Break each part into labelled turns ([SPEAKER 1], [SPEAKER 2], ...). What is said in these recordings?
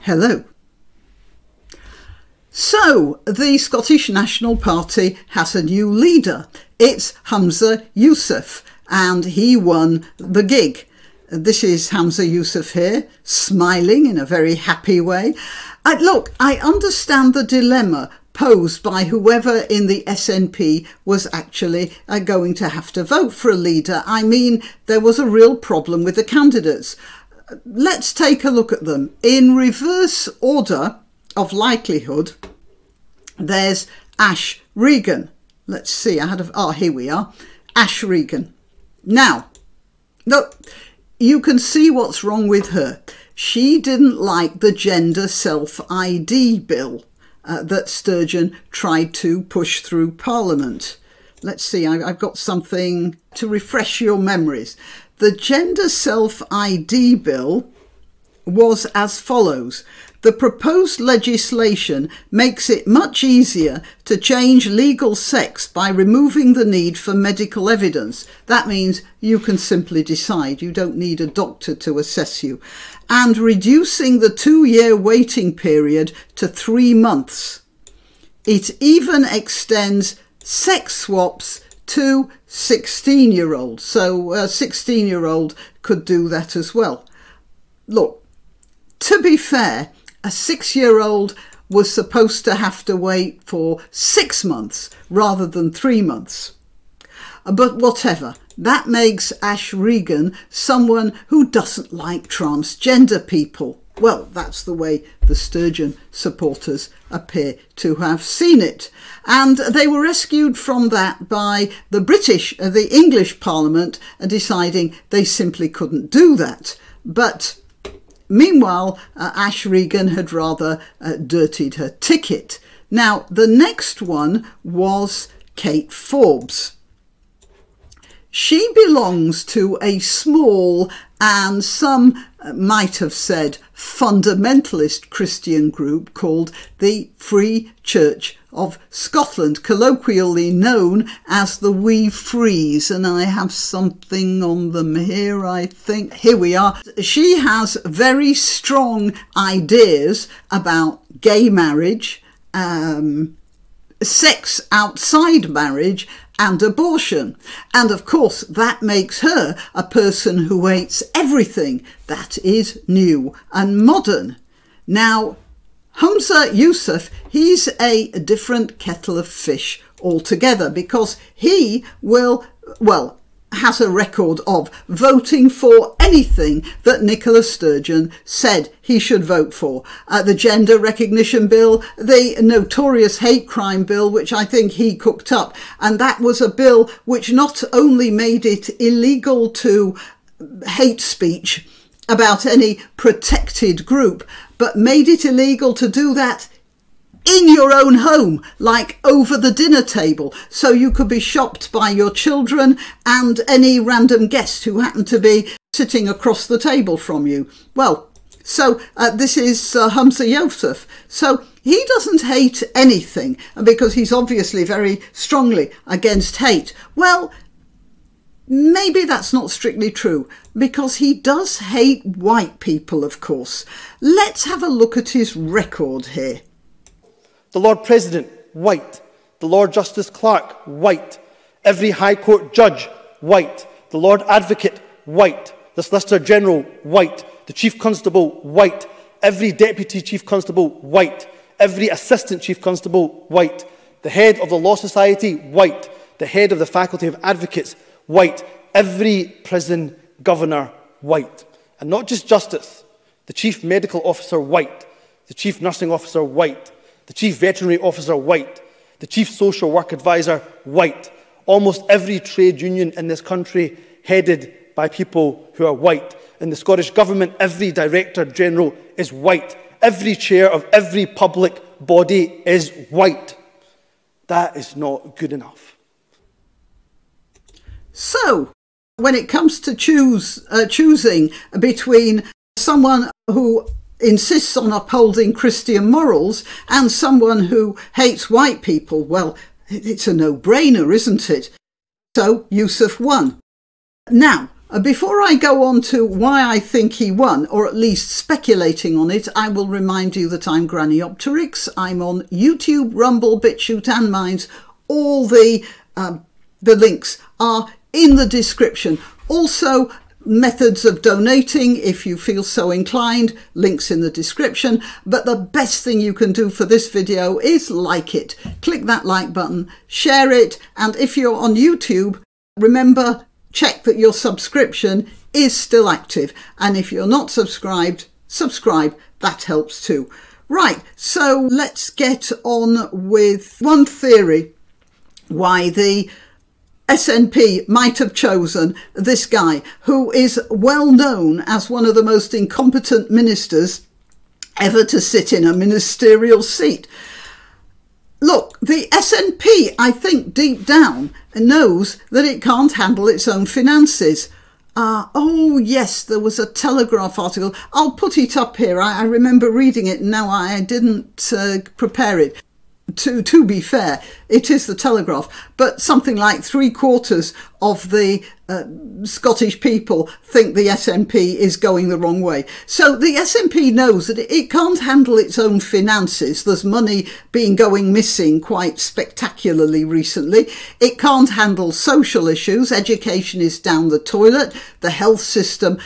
[SPEAKER 1] Hello. So, the Scottish National Party has a new leader. It's Humza Yousaf, and he won the gig. This is Humza Yousaf here, smiling in a very happy way. Look, I understand the dilemma posed by whoever in the SNP was actually going to have to vote for a leader. I mean, there was a real problem with the candidates. Let's take a look at them. In reverse order of likelihood, there's Ash Regan. Let's see, here we are, Ash Regan. Now, look, you can see what's wrong with her. She didn't like the gender self-ID bill that Sturgeon tried to push through Parliament. Let's see, I've got something to refresh your memories. The gender self-ID bill was as follows. The proposed legislation makes it much easier to change legal sex by removing the need for medical evidence. That means you can simply decide. You don't need a doctor to assess you. And reducing the 2-year waiting period to 3 months. It even extends sex swaps to 16-year-olds. So a 16-year-old could do that as well. Look, to be fair, a 6-year-old was supposed to have to wait for 6 months rather than 3 months. But whatever, that makes Ash Regan someone who doesn't like transgender people. Well, that's the way the Sturgeon supporters appear to have seen it. And they were rescued from that by the English Parliament deciding they simply couldn't do that. But meanwhile, Ash Regan had rather dirtied her ticket. Now, the next one was Kate Forbes. She belongs to a small and some might have said fundamentalist Christian group called the Free Church of Scotland, colloquially known as the Wee Frees. And I have something on them here, I think. Here we are. She has very strong ideas about gay marriage, sex outside marriage, and abortion. And of course, that makes her a person who hates everything that is new and modern. Now, Humza Yousaf, he's a different kettle of fish altogether, because he has a record of voting for anything that Nicola Sturgeon said he should vote for. The gender recognition bill, the notorious hate crime bill, which I think he cooked up. And that was a bill which not only made it illegal to hate speech about any protected group, but made it illegal to do that in your own home, like over the dinner table, so you could be shopped by your children and any random guest who happened to be sitting across the table from you. Well, so this is Humza Yousaf. So he doesn't hate anything because he's obviously very strongly against hate. Well, maybe that's not strictly true, because he does hate white people, of course. Let's have a look at his record here.
[SPEAKER 2] The Lord President, white. The Lord Justice Clerk, white. Every High Court judge, white. The Lord Advocate, white. The Solicitor General, white. The Chief Constable, white. Every Deputy Chief Constable, white. Every Assistant Chief Constable, white. The Head of the Law Society, white. The Head of the Faculty of Advocates, white. Every Prison Governor, white. And not just Justice. The Chief Medical Officer, white. The Chief Nursing Officer, white. The Chief Veterinary Officer, white. The Chief Social Work Advisor, white. Almost every trade union in this country headed by people who are white. In the Scottish Government, every Director General is white. Every chair of every public body is white. That is not good enough.
[SPEAKER 1] So, when it comes to choosing between someone who insists on upholding Christian morals and someone who hates white people, well, it's a no-brainer, isn't it? So Yousaf won. Now, Before I go on to why I think he won, or at least speculating on it, I will remind you that I'm Granniopteryx. I'm on YouTube, Rumble, BitChute and Minds. All the links are in the description. Also, methods of donating, if you feel so inclined, links in the description. But the best thing you can do for this video is like it. Click that like button, share it, and if you're on YouTube, remember, check that your subscription is still active. And if you're not subscribed, subscribe. That helps too. Right, so let's get on with one theory why the SNP might have chosen this guy, who is well known as one of the most incompetent ministers ever to sit in a ministerial seat. Look, the SNP, I think deep down, knows that it can't handle its own finances. Oh yes, there was a Telegraph article. I'll put it up here. I remember reading it and now I didn't prepare it. To be fair, it is the Telegraph, but something like 3/4 of the Scottish people think the SNP is going the wrong way. So the SNP knows that it can't handle its own finances. There's money going missing quite spectacularly recently. It can't handle social issues. Education is down the toilet. The health system,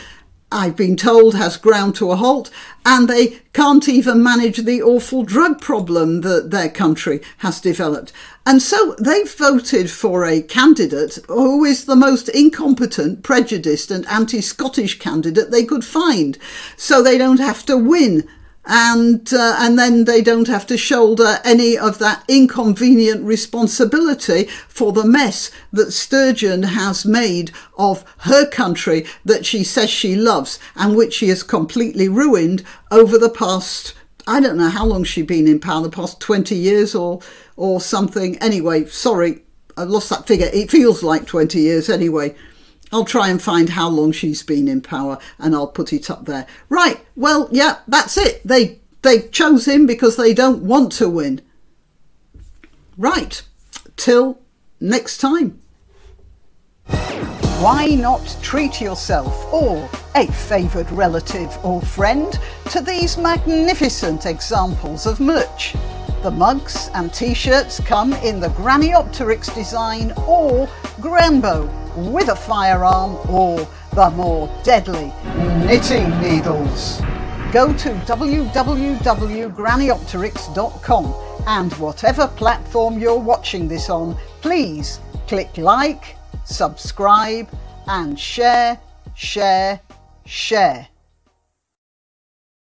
[SPEAKER 1] I've been told, has ground to a halt, and they can't even manage the awful drug problem that their country has developed. And so they've voted for a candidate who is the most incompetent, prejudiced and anti-Scottish candidate they could find, so they don't have to win. And then they don't have to shoulder any of that inconvenient responsibility for the mess that Sturgeon has made of her country that she says she loves and which she has completely ruined over the past, I don't know how long she's been in power, the past 20 years or something. Anyway, sorry, I lost that figure. It feels like 20 years anyway. I'll try and find how long she's been in power and I'll put it up there. Right, well, yeah, that's it. They chose him because they don't want to win. Right, till next time. Why not treat yourself or a favoured relative or friend to these magnificent examples of merch? The mugs and t-shirts come in the Granniopteryx design or Granbo, with a firearm or the more deadly knitting needles. Go to www.granniopteryx.com and whatever platform you're watching this on, please click like, subscribe and share, share, share.